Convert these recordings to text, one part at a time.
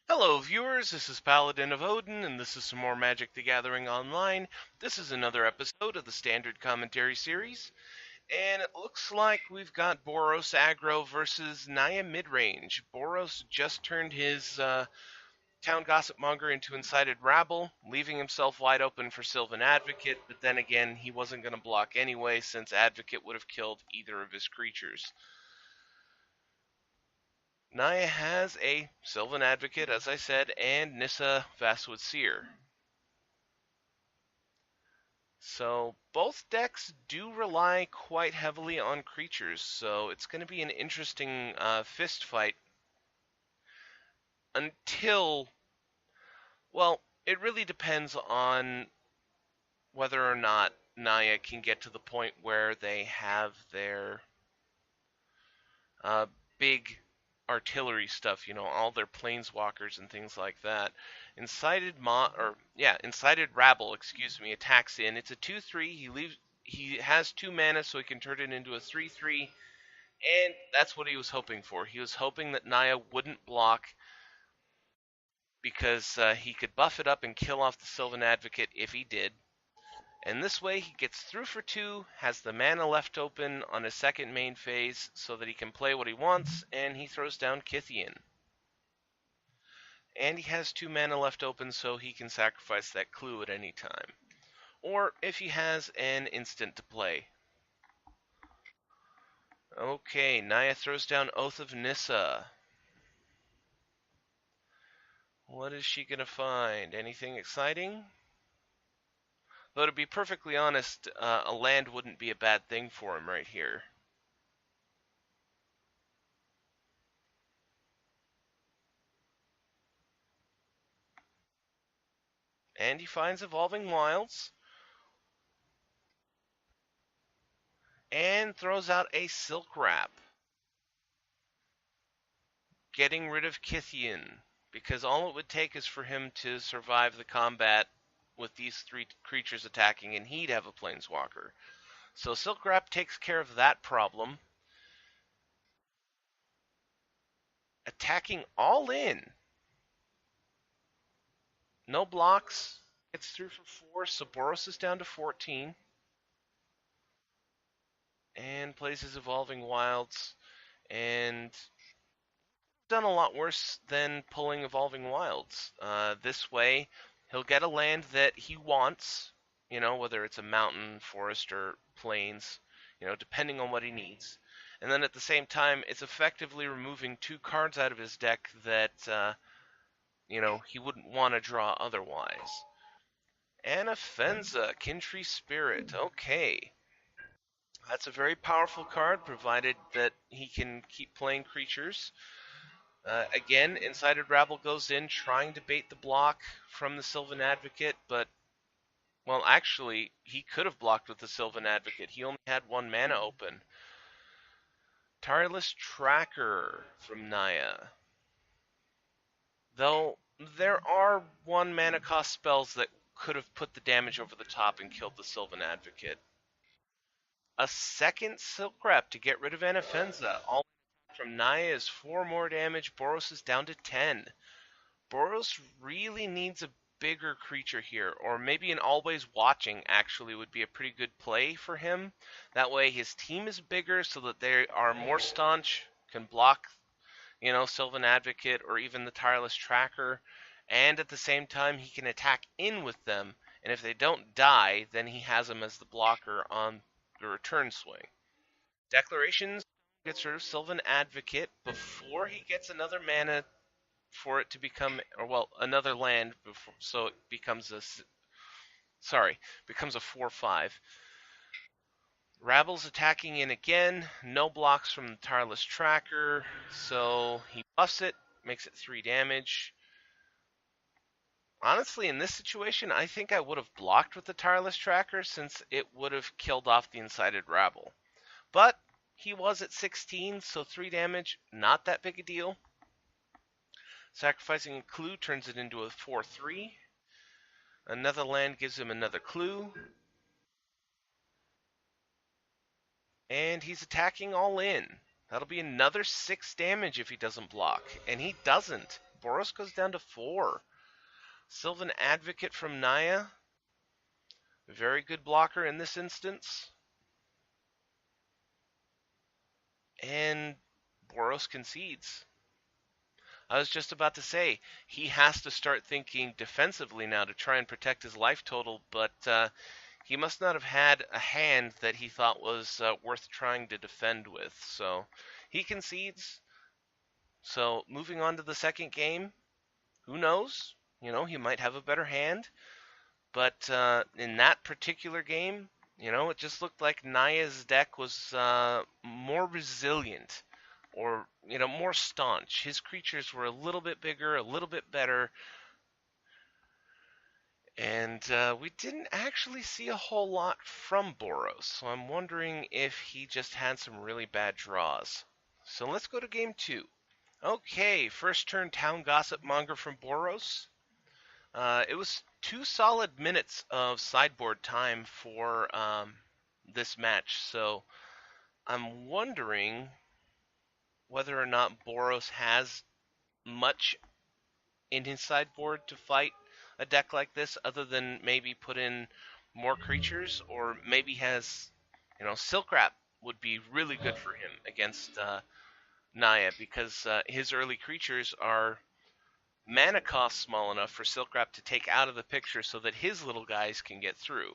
Hello viewers, this is Paladin of Odin, and this is some more Magic the Gathering Online. This is another episode of the Standard Commentary Series, and it looks like we've got Boros Aggro versus Naya Midrange. Boros just turned his Town Gossip Monger into Incited Rabble, leaving himself wide open for Sylvan Advocate, but then again, he wasn't going to block anyway, since Advocate would have killed either of his creatures. Naya has a Sylvan Advocate, as I said, and Nissa Vastwood Seer. So both decks do rely quite heavily on creatures, so it's going to be an interesting fist fight until, well, it really depends on whether or not Naya can get to the point where they have their uh, big artillery stuff, all their planeswalkers and things like that. Incited Rabble, attacks in. It's a 2/3. He has 2 mana, so he can turn it into a 3/3, and that's what he was hoping for. He was hoping that Naya wouldn't block because he could buff it up and kill off the Sylvan Advocate if he did. And this way he gets through for 2, has the mana left open on his second main phase so that he can play what he wants, and he throws down Kythian. And he has 2 mana left open so he can sacrifice that clue at any time. Or if he has an instant to play. Okay, Naya throws down Oath of Nissa. What is she gonna find? Anything exciting? Though to be perfectly honest, a land wouldn't be a bad thing for him right here. And he finds Evolving Wilds. And throws out a Silk Wrap. Getting rid of Kythian. Because all it would take is for him to survive the combat with these 3 creatures attacking, and he'd have a Planeswalker. So Silk Wrap takes care of that problem. Attacking all in. No blocks. Gets through for 4. So Boros is down to 14. And plays his Evolving Wilds. And done a lot worse than pulling Evolving Wilds. This way, he'll get a land that he wants, whether it's a mountain, forest, or plains, depending on what he needs. And then at the same time, it's effectively removing 2 cards out of his deck that, he wouldn't want to draw otherwise. Anafenza, Kintree Spirit. Okay. That's a very powerful card, provided that he can keep playing creatures. Again, Incited Rabble goes in, trying to bait the block from the Sylvan Advocate, but, well, actually, he could have blocked with the Sylvan Advocate. He only had 1 mana open. Tireless Tracker from Naya. Though, there are 1 mana cost spells that could have put the damage over the top and killed the Sylvan Advocate. A second Silk Wrap to get rid of Anafenza. All from Naya is 4 more damage. Boros is down to 10. Boros really needs a bigger creature here, or maybe an Always Watching actually would be a pretty good play for him. That way his team is bigger so that they are more staunch, can block, Sylvan Advocate or even the Tireless Tracker, and at the same time he can attack in with them, and if they don't die, then he has them as the blocker on the return swing. Declarations gets rid of Sylvan Advocate before he gets another mana for it to become, another land before, so it becomes becomes a 4/5. Rabble's attacking in again, no blocks from the Tireless Tracker, so he buffs it, makes it 3 damage. Honestly, in this situation, I think I would have blocked with the Tireless Tracker since it would have killed off the Incited Rabble. But he was at 16, so 3 damage, not that big a deal. Sacrificing a clue turns it into a 4/3. Another land gives him another clue. And he's attacking all in. That'll be another 6 damage if he doesn't block. And he doesn't. Boros goes down to 4. Sylvan Advocate from Naya. Very good blocker in this instance. And Boros concedes. I was just about to say, he has to start thinking defensively now to try and protect his life total, but he must not have had a hand that he thought was worth trying to defend with. So he concedes. So moving on to the second game, who knows? He might have a better hand. But in that particular game, it just looked like Naya's deck was more resilient or, more staunch. His creatures were a little bit bigger, a little bit better, and we didn't actually see a whole lot from Boros. So I'm wondering if he just had some really bad draws. So let's go to game 2. Okay, first turn Town Gossip Monger from Boros. It was 2 solid minutes of sideboard time for this match, so I'm wondering whether or not Boros has much in his sideboard to fight a deck like this, other than maybe put in more creatures, or maybe has, Silk Wrap would be really good for him against Naya, because his early creatures are mana cost small enough for Silk Wrap to take out of the picture so that his little guys can get through.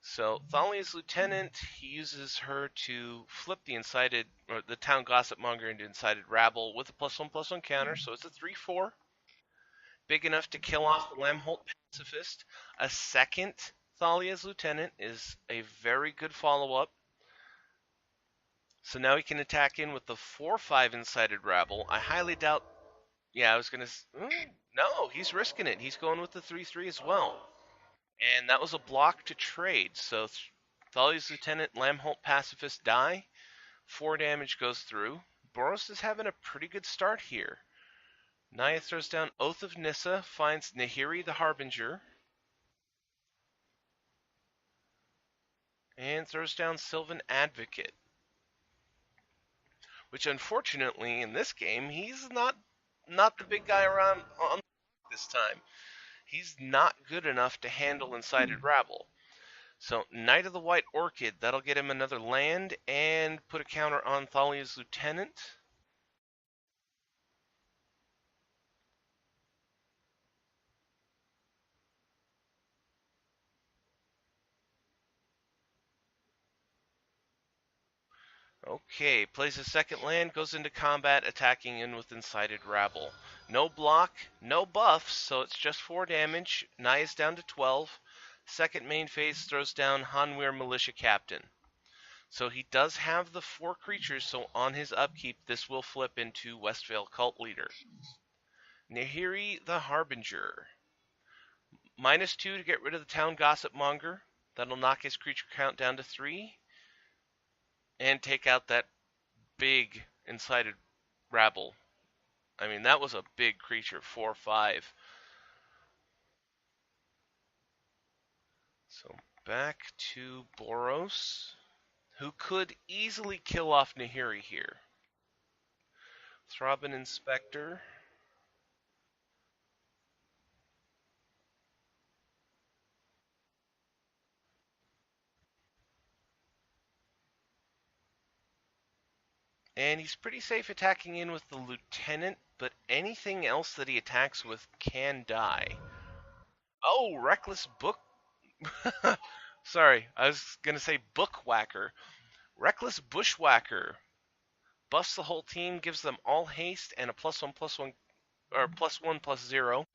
So Thalia's Lieutenant, he uses her to flip the Town Gossip Monger into Incited Rabble with a +1/+1 counter, so it's a 3/4. Big enough to kill off the Lamholt Pacifist. A second Thalia's Lieutenant is a very good follow-up. So now he can attack in with the 4/5 Incited Rabble. I highly doubt... Yeah, I was going to... No, he's risking it. He's going with the 3/3 as well. And that was a block to trade. So Thalia's Lieutenant, Lamholt Pacifist die. 4 damage goes through. Boros is having a pretty good start here. Naya throws down Oath of Nissa, finds Nahiri the Harbinger, and throws down Sylvan Advocate. Which unfortunately in this game, he's not the big guy around on this time. He's not good enough to handle Incited Rabble. So Knight of the White Orchid, that'll get him another land and put a counter on Thalia's Lieutenant. Okay, plays a second land, goes into combat, attacking in with Incited Rabble. No block, no buffs, so it's just 4 damage. Naya's down to 12. Second main phase throws down Hanweir Militia Captain. So he does have the 4 creatures, so on his upkeep, this will flip into Westvale Cult Leader. Nahiri the Harbinger. -2 to get rid of the Town Gossip Monger. That'll knock his creature count down to 3. And take out that big Incited Rabble. I mean, that was a big creature, 4/5. So back to Boros, who could easily kill off Nahiri here. Throbbing Inspector. And he's pretty safe attacking in with the Lieutenant, but anything else that he attacks with can die. Oh, Reckless Book... Sorry, I was going to say Bookwhacker. Reckless Bushwhacker. Buffs the whole team, gives them all haste and a +1/+1, or +1/+0.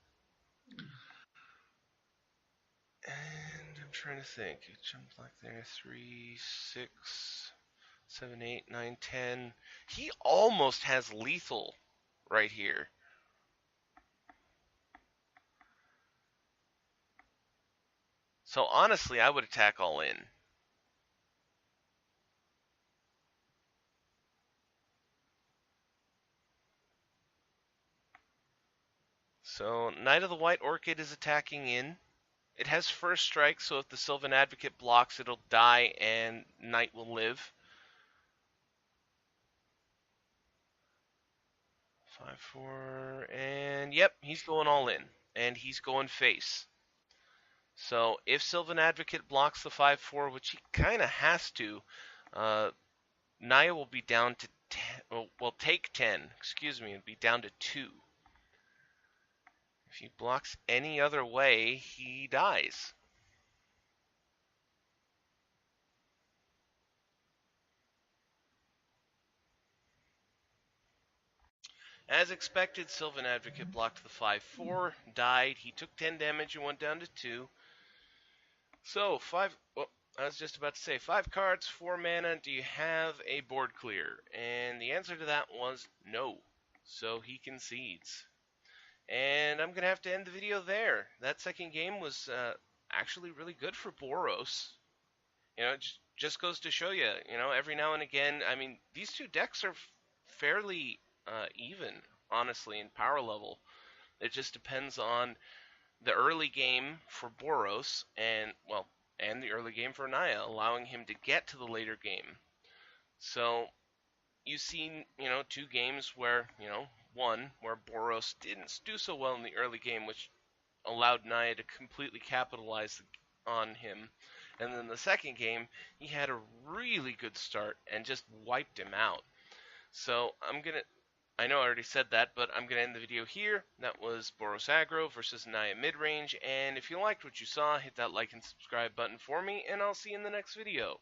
And I'm trying to think. It jumped like there. 3, 6, 7, 8, 9, 10. He almost has lethal right here. So honestly, I would attack all in. So Knight of the White Orchid is attacking in. It has first strike, so if the Sylvan Advocate blocks, it'll die and Knight will live. 5-4, and yep, he's going all in, and he's going face. So if Sylvan Advocate blocks the 5-4, which he kind of has to, uh, Naya will be down to 10. Well, take 10. Excuse me, and be down to 2. If he blocks any other way, he dies. As expected, Sylvan Advocate blocked the 5-4, died. He took 10 damage and went down to 2. So, 5. Well, I was just about to say 5 cards, 4 mana. Do you have a board clear? And the answer to that was no. So he concedes. And I'm going to have to end the video there. That second game was actually really good for Boros. It just goes to show you, every now and again, I mean, these two decks are fairly even, honestly, in power level. It just depends on the early game for Boros and the early game for Naya, allowing him to get to the later game. So you've seen, two games where, one where Boros didn't do so well in the early game, which allowed Naya to completely capitalize on him. And then the second game, he had a really good start and just wiped him out. So I know I already said that, but I'm going to end the video here. That was Boros Aggro versus Naya Midrange. And if you liked what you saw, hit that like and subscribe button for me, and I'll see you in the next video.